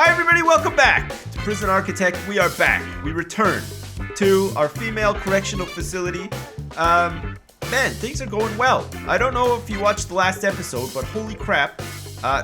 Hi everybody, welcome back to Prison Architect. We are back. We return to our female correctional facility. Man, things are going well. I don't know if you watched the last episode, but holy crap,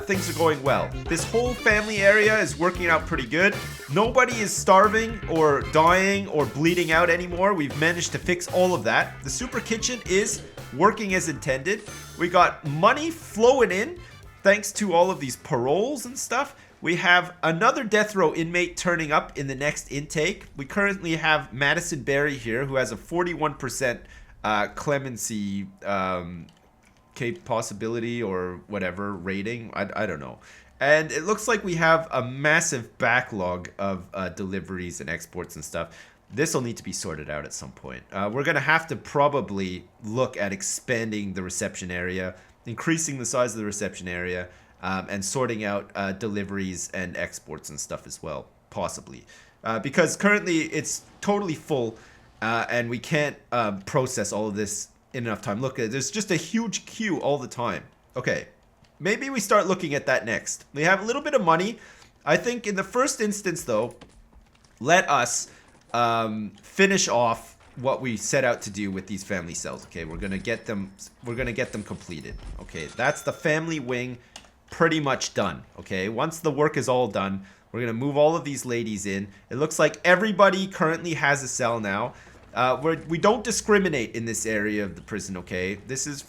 things are going well. This whole family area is working out pretty good. Nobody is starving or dying or bleeding out anymore. We've managed to fix all of that. The super kitchen is working as intended. We got money flowing in thanks to all of these paroles and stuff. We have another death row inmate turning up in the next intake. We currently have Madison Berry here, who has a 41% clemency possibility or whatever rating. I don't know. And it looks like we have a massive backlog of deliveries and exports and stuff. This will need to be sorted out at some point. We're going to have to probably look at expanding the reception area, increasing the size of the reception area, and sorting out deliveries and exports and stuff as well, possibly. Because currently it's totally full and we can't process all of this in enough time. Look, there's just a huge queue all the time. Okay, maybe we start looking at that next. We have a little bit of money. I think in the first instance, though, let us finish off what we set out to do with these family cells. Okay, we're gonna get them completed. Okay, that's the family wing pretty much done. Okay, once the work is all done, we're gonna move all of these ladies in. It looks like everybody currently has a cell now. We don't discriminate in this area of the prison. Okay, this is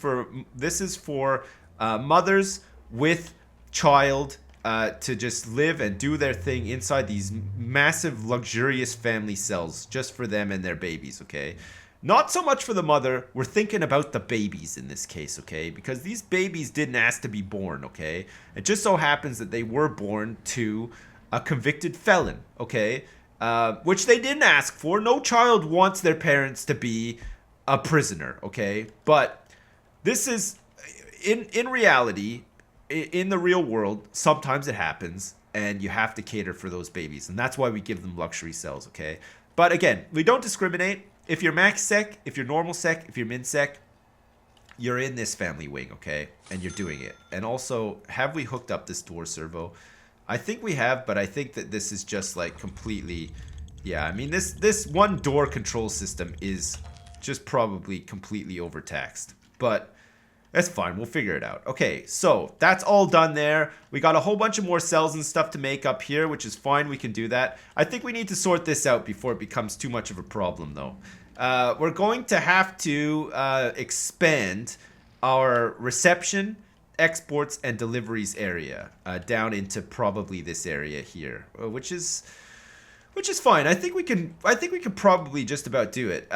for mothers with child to just live and do their thing inside these massive luxurious family cells just for them and their babies. Okay, not so much for the mother. We're thinking about the babies in this case. Okay, because these babies didn't ask to be born. Okay, it just so happens that they were born to a convicted felon. Okay, which they didn't ask for. No child wants their parents to be a prisoner. Okay, but this is in reality, in the real world, sometimes it happens and you have to cater for those babies, and that's why we give them luxury cells. Okay, but again, we don't discriminate. If you're max sec, if you're normal sec, if you're min sec, you're in this family wing. Okay, and you're doing it. And also, have we hooked up this door servo? I think we have, but I think that this is just like completely, yeah, I mean, this one door control system is just probably completely overtaxed, but that's fine. We'll figure it out. Okay, so that's all done there. We got a whole bunch of more cells and stuff to make up here, which is fine. We can do that. I think we need to sort this out before it becomes too much of a problem, though. We're going to have to expand our reception, exports, and deliveries area down into probably this area here, which is fine. I think we can probably just about do it.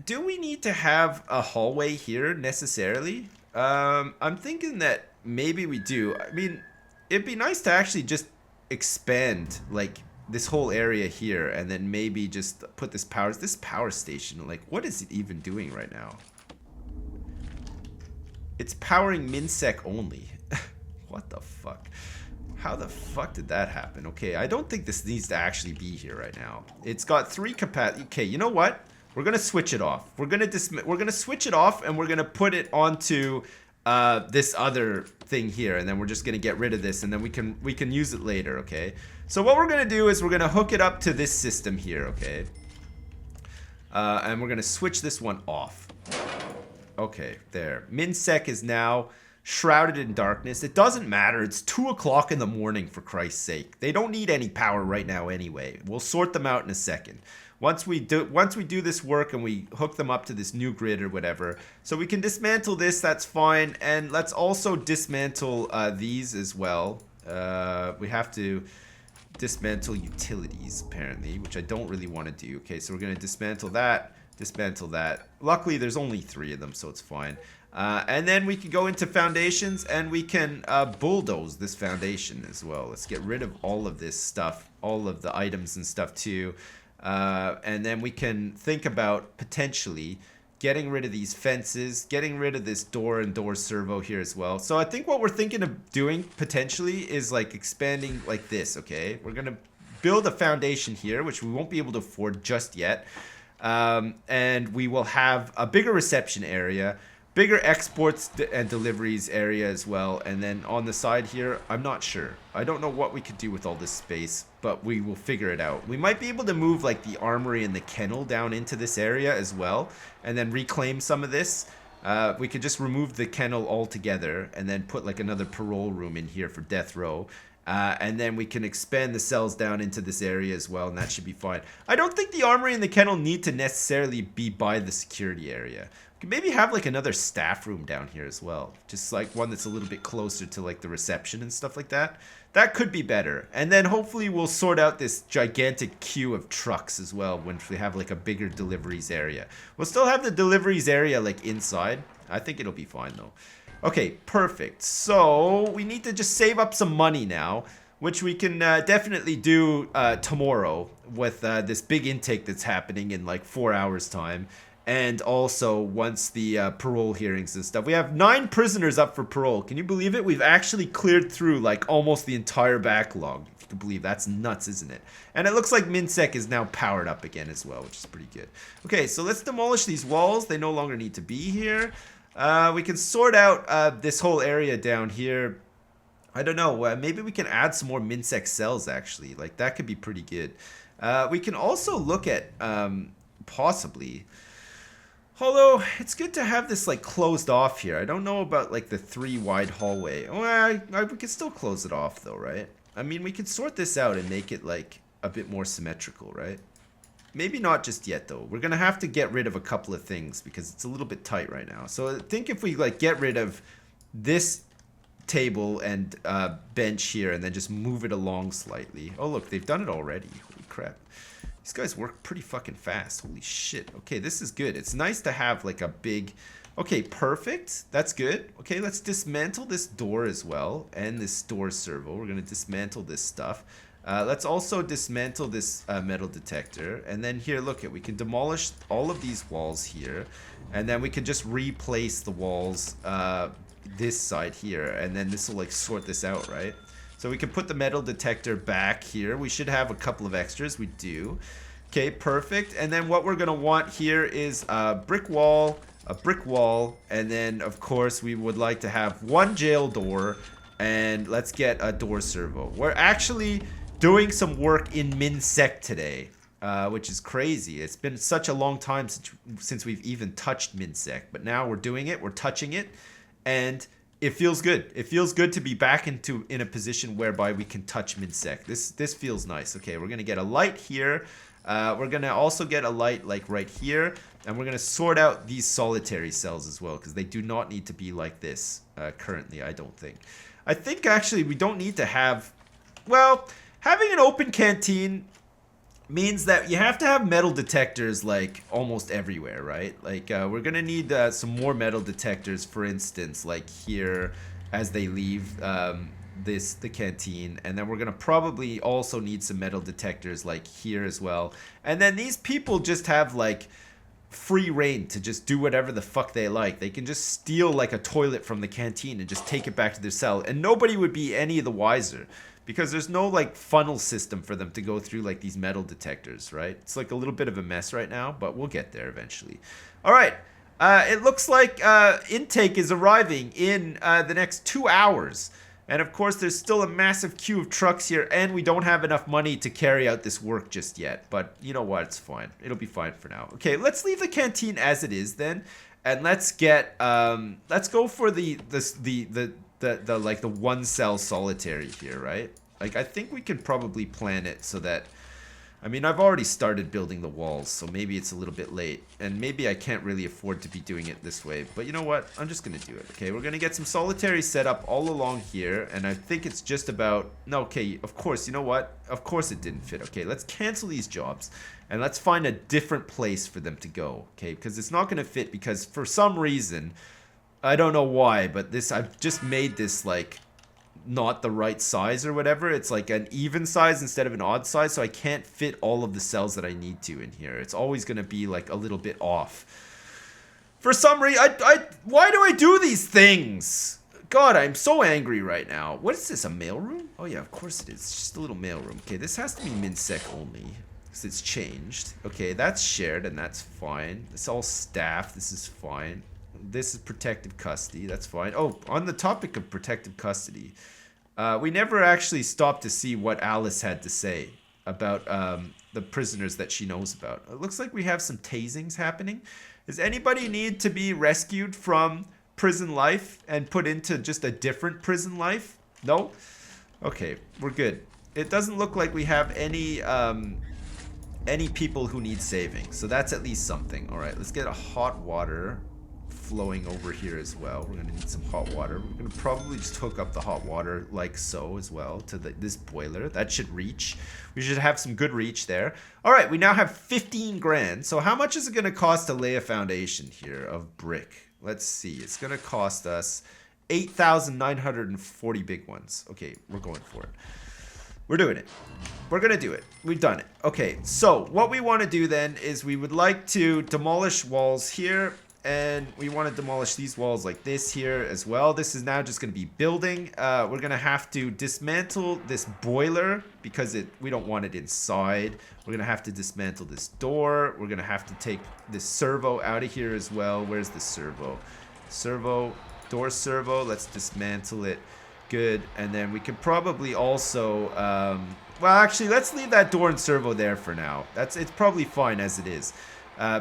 Do we need to have a hallway here necessarily? I'm thinking that maybe we do. I mean, it'd be nice to actually just expand like this whole area here, and then maybe just put this power station. Like, what is it even doing right now? It's powering minsec only. What the fuck? How the fuck did that happen? Okay, I don't think this needs to actually be here right now. It's got 3 capacity. Okay, you know what? We're gonna switch it off. We're gonna switch it off, and we're gonna put it onto this other thing here, and then we're just gonna get rid of this, and then we can use it later. Okay. So what we're gonna do is we're gonna hook it up to this system here. Okay. And we're gonna switch this one off. Okay, there. Minsec is now shrouded in darkness. It doesn't matter. It's 2 o'clock in the morning, for Christ's sake. They don't need any power right now anyway. We'll sort them out in a second. Once we do this work and we hook them up to this new grid or whatever, so we can dismantle this, that's fine. And let's also dismantle these as well. We have to dismantle utilities, apparently, which I don't really want to do. Okay, so we're going to dismantle that. Luckily, there's only 3 of them, so it's fine. And then we can go into foundations, and we can bulldoze this foundation as well. Let's get rid of all of this stuff, all of the items and stuff too. And then we can think about potentially getting rid of these fences, getting rid of this door and door servo here as well. So I think what we're thinking of doing potentially is like expanding like this. Okay, we're gonna build a foundation here, which we won't be able to afford just yet. And we will have a bigger reception area. Bigger exports and deliveries area as well. And then on the side here, I'm not sure. I don't know what we could do with all this space, but we will figure it out. We might be able to move like the armory and the kennel down into this area as well, and then reclaim some of this. We could just remove the kennel altogether and then put like another parole room in here for death row. And then we can expand the cells down into this area as well, and that should be fine. I don't think the armory and the kennel need to necessarily be by the security area. We could maybe have like another staff room down here as well. Just like one that's a little bit closer to like the reception and stuff like that. That could be better. And then hopefully we'll sort out this gigantic queue of trucks as well once we have like a bigger deliveries area. We'll still have the deliveries area like inside. I think it'll be fine though. Okay, perfect. So we need to just save up some money now, which we can definitely do tomorrow with this big intake that's happening in like 4 hours time. And also once the parole hearings and stuff. We have 9 prisoners up for parole. Can you believe it? We've actually cleared through like almost the entire backlog. If you can believe, that's nuts, isn't it? And it looks like MinSec is now powered up again as well, which is pretty good. Okay, so let's demolish these walls. They no longer need to be here. We can sort out this whole area down here. I don't know. Maybe we can add some more MinSec cells, actually. Like, that could be pretty good. We can also look at possibly... Although, it's good to have this, like, closed off here. I don't know about, like, the 3 wide hallway. Well, we could still close it off, though, right? I mean, we could sort this out and make it, like, a bit more symmetrical, right? Maybe not just yet, though. We're going to have to get rid of a couple of things because it's a little bit tight right now. So I think if we, like, get rid of this table and bench here and then just move it along slightly. Oh, look, they've done it already. Holy crap. These guys work pretty fucking fast. Holy shit. Okay, this is good. It's nice to have, like, a big... Okay, perfect. That's good. Okay, let's dismantle this door as well and this door servo. We're going to dismantle this stuff. Let's also dismantle this metal detector. And then here, look, we can demolish all of these walls here. And then we can just replace the walls this side here. And then this will, like, sort this out, right? So we can put the metal detector back here. We should have a couple of extras. We do. Okay, perfect. And then what we're going to want here is a brick wall, and then, of course, we would like to have 1 jail door. And let's get a door servo. We're actually... doing some work in MinSec today, which is crazy. It's been such a long time since we've even touched MinSec, but now we're doing it, we're touching it, and it feels good. It feels good to be back in a position whereby we can touch MinSec. This feels nice. Okay, we're gonna get a light here. We're gonna also get a light like right here, and we're gonna sort out these solitary cells as well because they do not need to be like this currently. I don't think. I think actually we don't need to have. Well. Having an open canteen means that you have to have metal detectors, like, almost everywhere, right? Like, we're gonna need some more metal detectors, for instance, like here, as they leave the canteen. And then we're gonna probably also need some metal detectors, like here as well. And then these people just have, like, free reign to just do whatever the fuck they like. They can just steal, like, a toilet from the canteen and just take it back to their cell. And nobody would be any the wiser. Because there's no, like, funnel system for them to go through, like, these metal detectors, right? It's, like, a little bit of a mess right now, but we'll get there eventually. All right. It looks like intake is arriving in the next 2 hours. And, of course, there's still a massive queue of trucks here, and we don't have enough money to carry out this work just yet. But you know what? It's fine. It'll be fine for now. Okay, let's leave the canteen as it is then. And let's get, let's go for the 1 cell solitary here, right? Like, I think we can probably plan it so that, I mean, I've already started building the walls, so maybe it's a little bit late, and maybe I can't really afford to be doing it this way, but you know what? I'm just gonna do it, okay? We're gonna get some solitary set up all along here, and I think it's just about, no, okay, of course, you know what? Of course it didn't fit, okay? Let's cancel these jobs, and let's find a different place for them to go, okay? Because it's not gonna fit, because for some reason, I don't know why, but I've just made this, like, not the right size or whatever. It's like an even size instead of an odd size, so I can't fit all of the cells that I need to in here. It's always going to be, like, a little bit off. For some reason, why do I do these things? God, I'm so angry right now. What is this, a mailroom? Oh, yeah, of course it is. It's just a little mailroom. Okay, this has to be MinSec only, because it's changed. Okay, that's shared, and that's fine. It's all staff. This is fine. This is protective custody. That's fine. Oh, on the topic of protective custody, we never actually stopped to see what Alice had to say about the prisoners that she knows about. It looks like we have some tasings happening. Does anybody need to be rescued from prison life and put into just a different prison life? No? Okay, we're good. It doesn't look like we have any people who need saving, so that's at least something. All right, let's get a hot water flowing over here as well. We're gonna need some hot water. We're gonna probably just hook up the hot water like so as well to this boiler. That should reach. We should have some good reach there. All right, we now have 15 grand. So how much is it gonna cost to lay a foundation here of brick? Let's see. It's gonna cost us 8,940 big ones. Okay, we're going for it. We're doing it. We're gonna do it. We've done it. Okay, so what we want to do then is we would like to demolish walls here, and we want to demolish these walls like this here as well. This is now just going to be building. We're going to have to dismantle this boiler because we don't want it inside. We're going to have to dismantle this door. We're going to have to take this servo out of here as well. Where's the servo? Door servo. Let's dismantle it. Good. And then we can probably also well, actually, let's leave that door and servo there for now. It's probably fine as it is.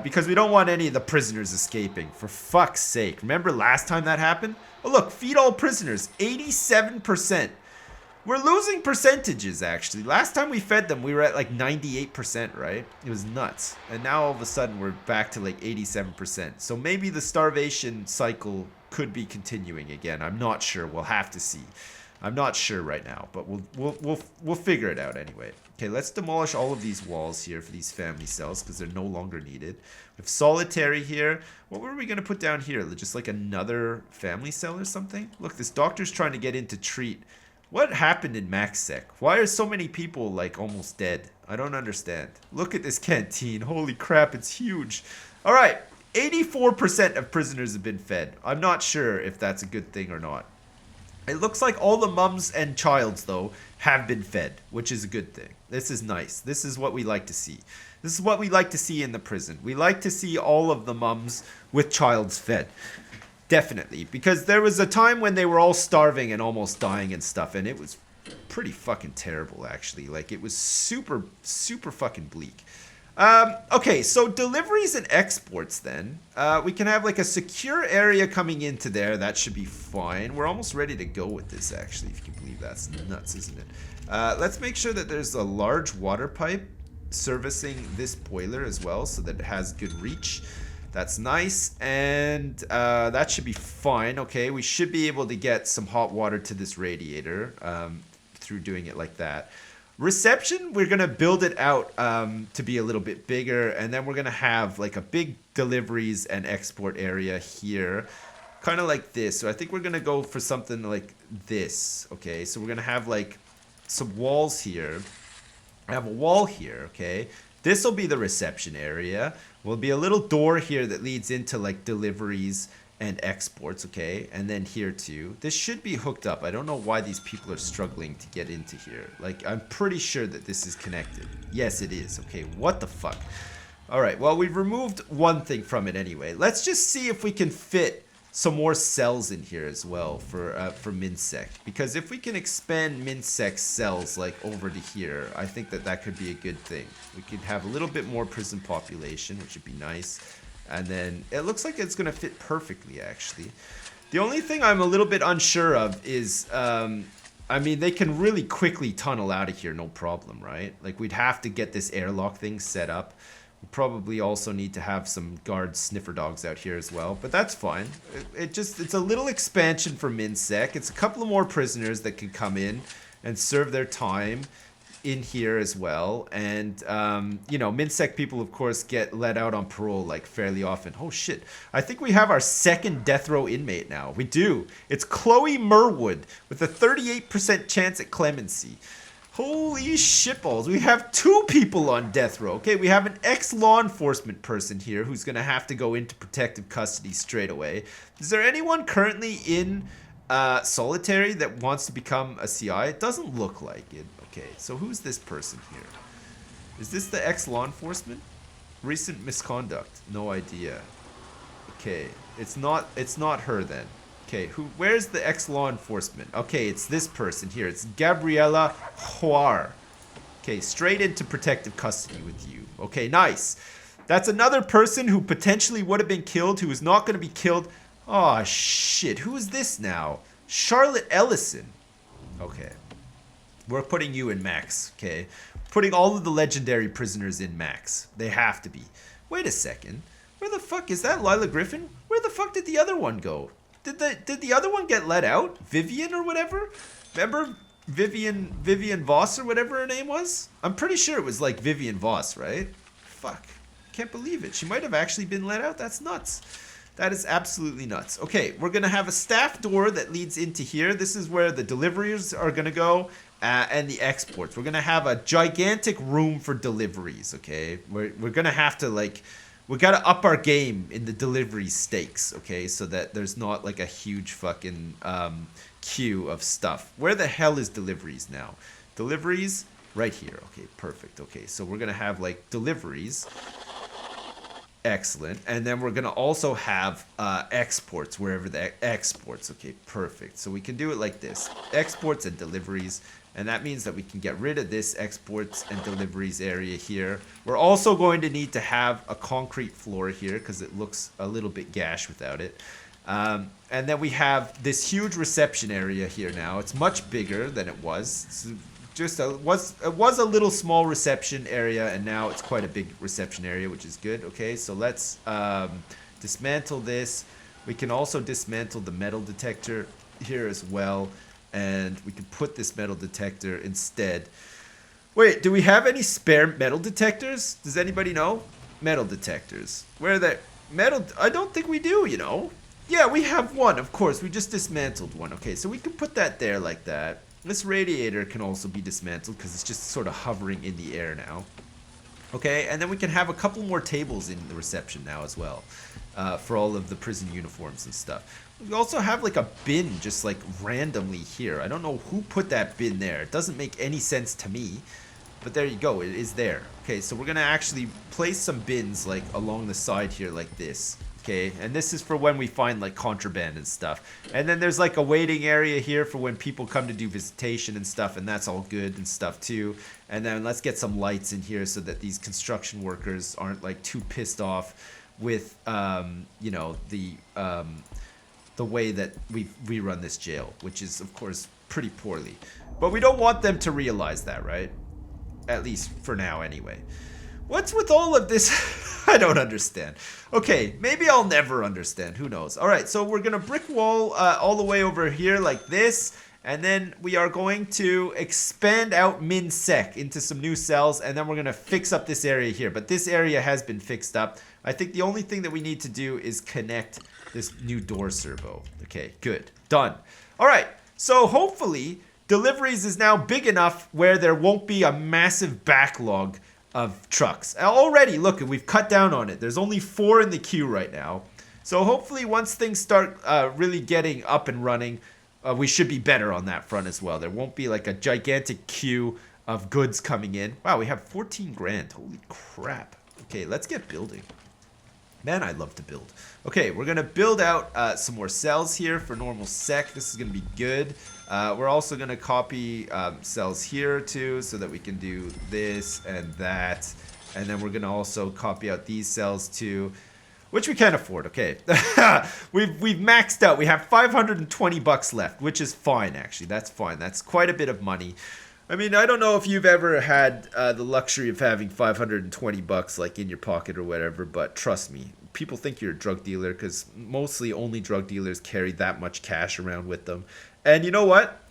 Because we don't want any of the prisoners escaping. For fuck's sake. Remember last time that happened? Oh, look. Feed all prisoners. 87%. We're losing percentages, actually. Last time we fed them, we were at like 98%, right? It was nuts. And now all of a sudden, we're back to like 87%. So maybe the starvation cycle could be continuing again. I'm not sure. We'll have to see. I'm not sure right now, but we'll figure it out anyway. Okay, let's demolish all of these walls here for these family cells because they're no longer needed. We have solitary here. What were we going to put down here? Just like another family cell or something? Look, this doctor's trying to get in to treat. What happened in MaxSec? Why are so many people like almost dead? I don't understand. Look at this canteen. Holy crap, it's huge. All right, 84% of prisoners have been fed. I'm not sure if that's a good thing or not. It looks like all the mums and childs, though, have been fed, which is a good thing. This is nice. This is what we like to see. This is what we like to see in the prison. We like to see all of the mums with childs fed. Definitely. Because there was a time when they were all starving and almost dying and stuff, and it was pretty fucking terrible, actually. Like, it was super, super fucking bleak. Okay, so deliveries and exports then. We can have like a secure area coming into there. That should be fine. We're almost ready to go with this, actually, if you can believe that's nuts, isn't it? Let's make sure that there's a large water pipe servicing this boiler as well so that it has good reach. That's nice, and that should be fine. Okay, we should be able to get some hot water to this radiator through doing it like that. Reception, we're going to build it out to be a little bit bigger, and then we're going to have like a big deliveries and export area here, kind of like this. So I think we're going to go for something like this, okay? So we're going to have like some walls here. I have a wall here, okay? This will be the reception area. Will be a little door here that leads into like deliveries and exports, okay? And then here too. This should be hooked up. I don't know why these people are struggling to get into here. Like, I'm pretty sure that this is connected. Yes, it is. Okay, what the fuck? All right, well, we've removed one thing from it anyway. Let's just see if we can fit some more cells in here as well for MinSec. Because if we can expand MinSec's cells like over to here, I think that that could be a good thing. We could have a little bit more prison population, which would be nice. And then it looks like it's going to fit perfectly, actually. The only thing I'm a little bit unsure of is, I mean, they can really quickly tunnel out of here, no problem, right? Like, we'd have to get this airlock thing set up. We probably also need to have some guard sniffer dogs out here as well, but that's fine. It's a little expansion for MinSec. It's a couple of more prisoners that can come in and serve their time in here as well. And you know, MinSec people of course get let out on parole like fairly often. Oh shit, I think we have our second death row inmate now. We do. It's Chloe Merwood with a 38% chance at clemency. Holy shitballs, we have 2 people on death row. Okay, we have an ex-law enforcement person here who's gonna have to go into protective custody straight away. Is there anyone currently in solitary that wants to become a CI? It doesn't look like it. Okay, so who's this person here? Is this the ex-law enforcement? Recent misconduct? No idea. Okay, it's not her then. Okay, where's the ex-law enforcement? Okay, it's this person here. It's Gabriela Huar. Okay, straight into protective custody with you. Okay, nice. That's another person who potentially would have been killed, who is not going to be killed. Oh, shit. Who is this now? Charlotte Ellison. Okay. We're putting you in max, okay? Putting all of the legendary prisoners in max. They have to be. Wait a second. Where the fuck is that Lila Griffin? Where the fuck did the other one go? Did the other one get let out? Vivian or whatever? Remember Vivian Voss or whatever her name was? I'm pretty sure it was like Vivian Voss, right? Fuck. Can't believe it. She might have actually been let out. That's nuts. That is absolutely nuts. Okay, we're going to have a staff door that leads into here. This is where the deliveries are going to go and the exports. We're going to have a gigantic room for deliveries, okay? We're going to have to, like, we got to up our game in the delivery stakes, okay? So that there's not, like, a huge fucking queue of stuff. Where the hell is deliveries now? Deliveries right here. Okay, perfect. Okay, so we're going to have, like, deliveries. Excellent. And then we're going to also have exports wherever the exports. Okay, perfect. So we can do it like this. Exports and deliveries. And that means that we can get rid of this exports and deliveries area here. We're also going to need to have a concrete floor here because it looks a little bit gash without it. And then we have this huge reception area here now. It's much bigger than it was. It was a little small reception area, and now it's quite a big reception area, which is good. Okay, so let's dismantle this. We can also dismantle the metal detector here as well, and we can put this metal detector instead. Wait, do we have any spare metal detectors? Does anybody know? Metal detectors. Where are they? Metal? I don't think we do, you know. Yeah, we have one, of course. We just dismantled one. Okay, so we can put that there like that. This radiator can also be dismantled because it's just sort of hovering in the air now. Okay, and then we can have a couple more tables in the reception now as well for all of the prison uniforms and stuff. We also have like a bin just like randomly here. I don't know who put that bin there. It doesn't make any sense to me, but there you go. It is there. Okay, so we're going to actually place some bins like along the side here like this. Okay, and this is for when we find like contraband and stuff. And then there's like a waiting area here for when people come to do visitation and stuff, and that's all good and stuff too. And then let's get some lights in here so that these construction workers aren't like too pissed off with you know, the way that we run this jail, which is of course pretty poorly. But we don't want them to realize that, right? At least for now anyway. What's with all of this? I don't understand. Okay, maybe I'll never understand. Who knows? All right, so we're going to brick wall all the way over here like this. And then we are going to expand out min sec into some new cells. And then we're going to fix up this area here. But this area has been fixed up. I think the only thing that we need to do is connect this new door servo. Okay, good. Done. All right, so hopefully deliveries is now big enough where there won't be a massive backlog of trucks. Already, look, we've cut down on it. There's only 4 in the queue right now. So hopefully once things start really getting up and running, we should be better on that front as well. There won't be like a gigantic queue of goods coming in. Wow, we have 14 grand. Holy crap. Okay, let's get building. Man, I'd love to build. Okay, we're going to build out some more cells here for normal sec. This is going to be good. We're also going to copy cells here too so that we can do this and that. And then we're going to also copy out these cells too, which we can't afford. Okay, we've maxed out. We have 520 bucks left, which is fine actually. That's fine. That's quite a bit of money. I mean, I don't know if you've ever had the luxury of having 520 bucks like in your pocket or whatever, but trust me, people think you're a drug dealer because mostly only drug dealers carry that much cash around with them. And you know what?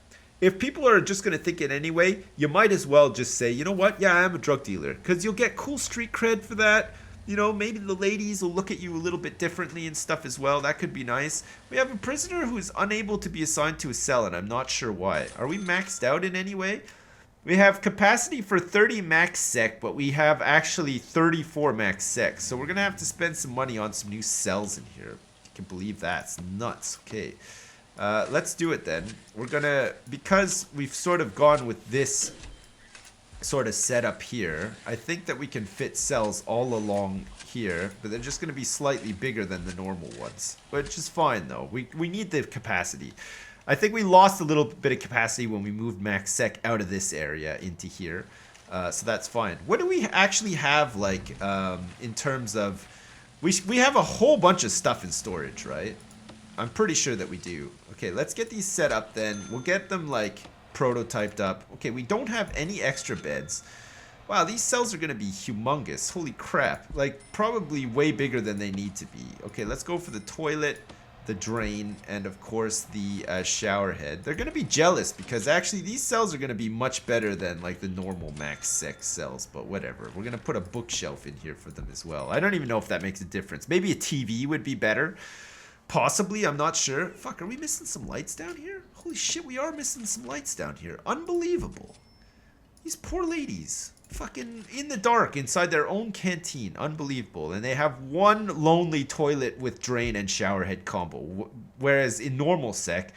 If people are just going to think it anyway, you might as well just say, you know what? Yeah, I am a drug dealer, because you'll get cool street cred for that. You know, maybe the ladies will look at you a little bit differently and stuff as well. That could be nice. We have a prisoner who is unable to be assigned to a cell, and I'm not sure why. Are we maxed out in any way? We have capacity for 30 max sec, but we have actually 34 max sec. So we're going to have to spend some money on some new cells in here. You can believe that. It's nuts. Okay. Let's do it then. We're going to, because we've sort of gone with this sort of set up here. I think that we can fit cells all along here, but they're just going to be slightly bigger than the normal ones, which is fine though. We need the capacity. I think we lost a little bit of capacity when we moved max sec out of this area into here, so that's fine. What do we actually have, like, in terms of... We have a whole bunch of stuff in storage, right? I'm pretty sure that we do. Okay, let's get these set up then. We'll get them, like, prototyped up. Okay, we don't have any extra beds. Wow, these cells are going to be humongous. Holy crap. Like, probably way bigger than they need to be. Okay, let's go for the toilet, the drain, and of course the shower head. They're going to be jealous because actually these cells are going to be much better than like the normal max sec cells, but whatever. We're going to put a bookshelf in here for them as well. I don't even know if that makes a difference. Maybe a TV would be better. Possibly, I'm not sure. Fuck, are we missing some lights down here? Holy shit, we are missing some lights down here. Unbelievable. These poor ladies. Fucking in the dark inside their own canteen. Unbelievable. And they have one lonely toilet with drain and shower head combo. Whereas in normal sec,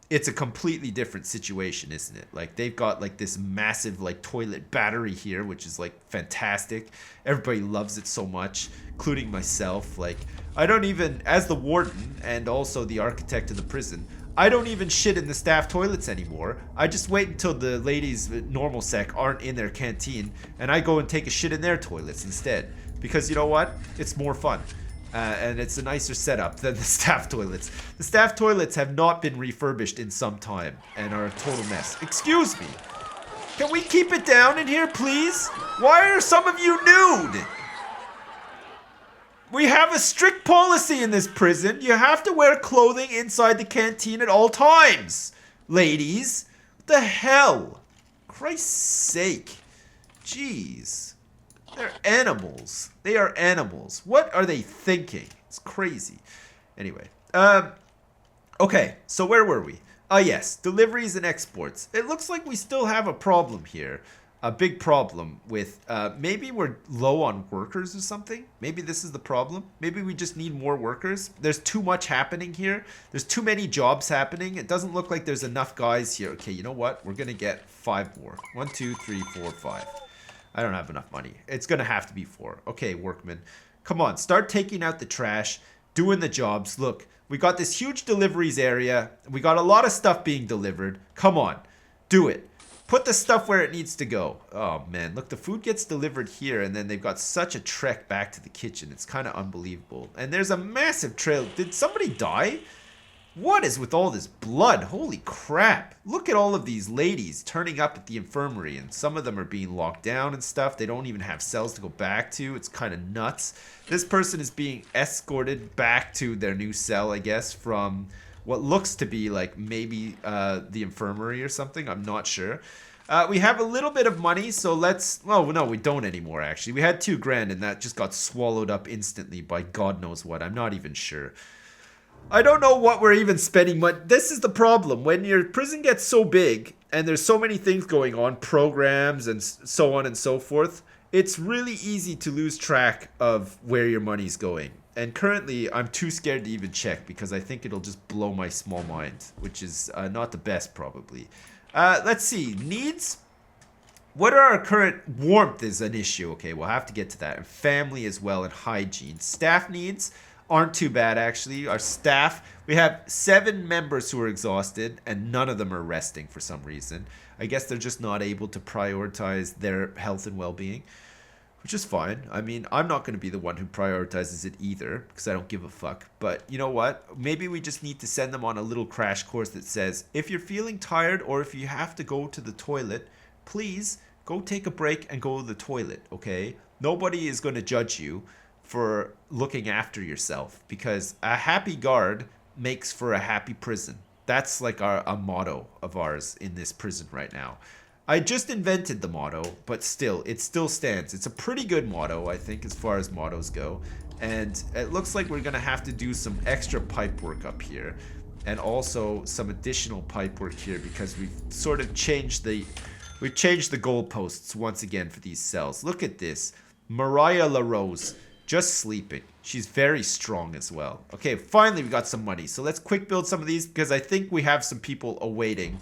it's a completely different situation, isn't it? Like, they've got like this massive like toilet battery here, which is like fantastic. Everybody loves it so much, including myself. Like, I don't even, as the warden and also the architect of the prison, I don't even shit in the staff toilets anymore. I just wait until the ladies normal sec aren't in their canteen, and I go and take a shit in their toilets instead. Because you know what? It's more fun. And it's a nicer setup than the staff toilets. The staff toilets have not been refurbished in some time and are a total mess. Excuse me. Can we keep it down in here, please? Why are some of you nude? We have a strict policy in this prison. You have to wear clothing inside the canteen at all times. Ladies. What the hell? Christ's sake. Jeez. They're animals. They are animals. What are they thinking? It's crazy. Anyway. Okay, so where were we? Yes, deliveries and exports. It looks like we still have a problem here. A big problem with, maybe we're low on workers or something. Maybe this is the problem. Maybe we just need more workers. There's too much happening here. There's too many jobs happening. It doesn't look like there's enough guys here. Okay, you know what? We're going to get 5 more. 1, 2, 3, 4, 5. I don't have enough money. It's going to have to be 4. Okay, workmen. Come on, start taking out the trash, doing the jobs. Look, we got this huge deliveries area. We got a lot of stuff being delivered. Come on, do it. Put the stuff where it needs to go. Oh, man. Look, the food gets delivered here, and then they've got such a trek back to the kitchen. It's kind of unbelievable. And there's a massive trail. Did somebody die? What is with all this blood? Holy crap. Look at all of these ladies turning up at the infirmary, and some of them are being locked down and stuff. They don't even have cells to go back to. It's kind of nuts. This person is being escorted back to their new cell, I guess, from... what looks to be like maybe the infirmary or something. I'm not sure. We have a little bit of money, so let's... well, no, we don't anymore, actually. We had $2,000, and that just got swallowed up instantly by God knows what. I'm not even sure. I don't know what we're even spending, but this is the problem. When your prison gets so big, and there's so many things going on, programs and so on and so forth, it's really easy to lose track of where your money's going. And currently, I'm too scared to even check because I think it'll just blow my small mind, which is not the best, probably. Let's see. Needs? What are our current... warmth is an issue. Okay, we'll have to get to that. And family as well, and hygiene. Staff needs aren't too bad, actually. Our staff, we have 7 members who are exhausted, and none of them are resting for some reason. I guess they're just not able to prioritize their health and well-being. Which is fine. I mean, I'm not going to be the one who prioritizes it either, because I don't give a fuck. But you know what? Maybe we just need to send them on a little crash course that says, if you're feeling tired or if you have to go to the toilet, please go take a break and go to the toilet, okay? Nobody is going to judge you for looking after yourself, because a happy guard makes for a happy prison. That's like a motto of ours in this prison right now. I just invented the motto, but still, it still stands. It's a pretty good motto, I think, as far as mottos go. And it looks like we're going to have to do some extra pipe work up here. And also some additional pipe work here because we've sort of changed the... we've changed the goalposts once again for these cells. Look at this. Mariah LaRose, just sleeping. She's very strong as well. Okay, finally we got some money. So let's quick build some of these because I think we have some people awaiting...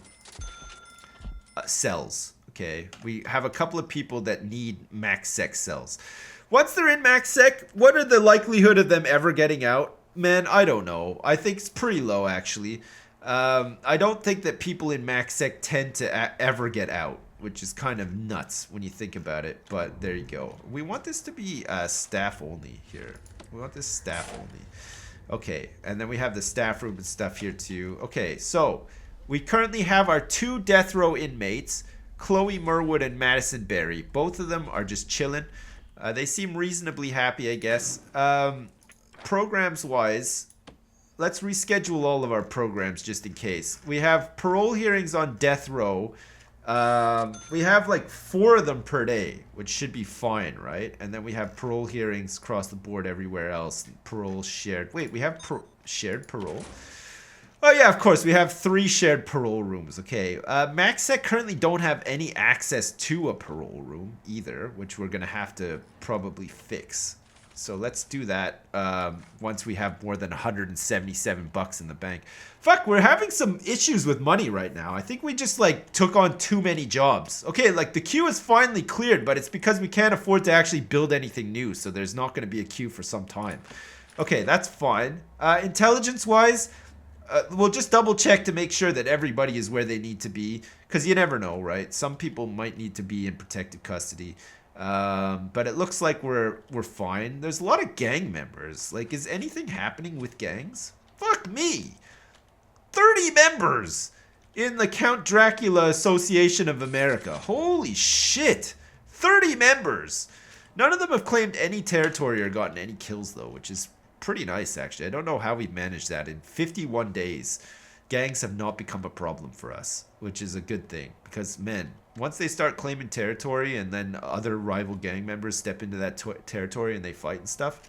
cells. Okay, we have a couple of people that need max sec cells. Once they're in max sec, what are the likelihood of them ever getting out? Man, I don't know. I think it's pretty low, actually. I don't think that people in max sec tend to ever get out, which is kind of nuts when you think about it. But there you go. We want this to be staff only here. We want this staff only. Okay, and then we have the staff room and stuff here too. Okay, so we currently have our 2 death row inmates, Chloe Merwood and Madison Berry. Both of them are just chilling. They seem reasonably happy, I guess. Programs-wise, let's reschedule all of our programs just in case. We have parole hearings on death row. We have like 4 of them per day, which should be fine, right? And then we have parole hearings across the board everywhere else. Parole shared. Wait, we have shared parole? Oh yeah, of course, we have 3 shared parole rooms. Okay, MaxSec currently don't have any access to a parole room either, which we're gonna have to probably fix. So let's do that once we have more than 177 bucks in the bank. Fuck, we're having some issues with money right now. I think we just like took on too many jobs. Okay, like the queue is finally cleared, but it's because we can't afford to actually build anything new. So there's not going to be a queue for some time. Okay, that's fine. Intelligence-wise, we'll just double check to make sure that everybody is where they need to be. Because you never know, right? Some people might need to be in protective custody. But it looks like we're fine. There's a lot of gang members. Like, is anything happening with gangs? Fuck me! 30 members in the Count Dracula Association of America. Holy shit! 30 members! None of them have claimed any territory or gotten any kills, though, which is pretty nice, actually. I don't know how we've managed that. In 51 days, gangs have not become a problem for us, which is a good thing. Because, man, once they start claiming territory and then other rival gang members step into that territory and they fight and stuff,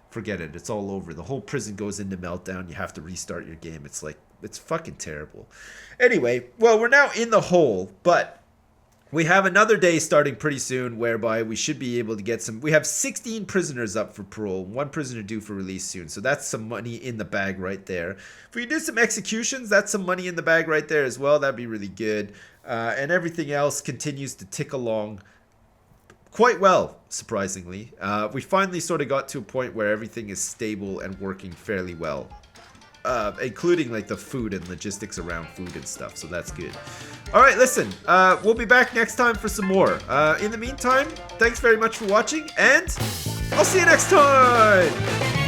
forget it. It's all over. The whole prison goes into meltdown. You have to restart your game. It's like, it's fucking terrible. Anyway, well, we're now in the hole, but we have another day starting pretty soon whereby we should be able to get some. We have 16 prisoners up for parole, 1 prisoner due for release soon. So that's some money in the bag right there. If we do some executions, that's some money in the bag right there as well. That'd be really good. And everything else continues to tick along quite well, surprisingly. We finally sort of got to a point where everything is stable and working fairly well. Including like the food and logistics around food and stuff, so that's good. All right, listen, we'll be back next time for some more. In the meantime, thanks very much for watching, and I'll see you next time.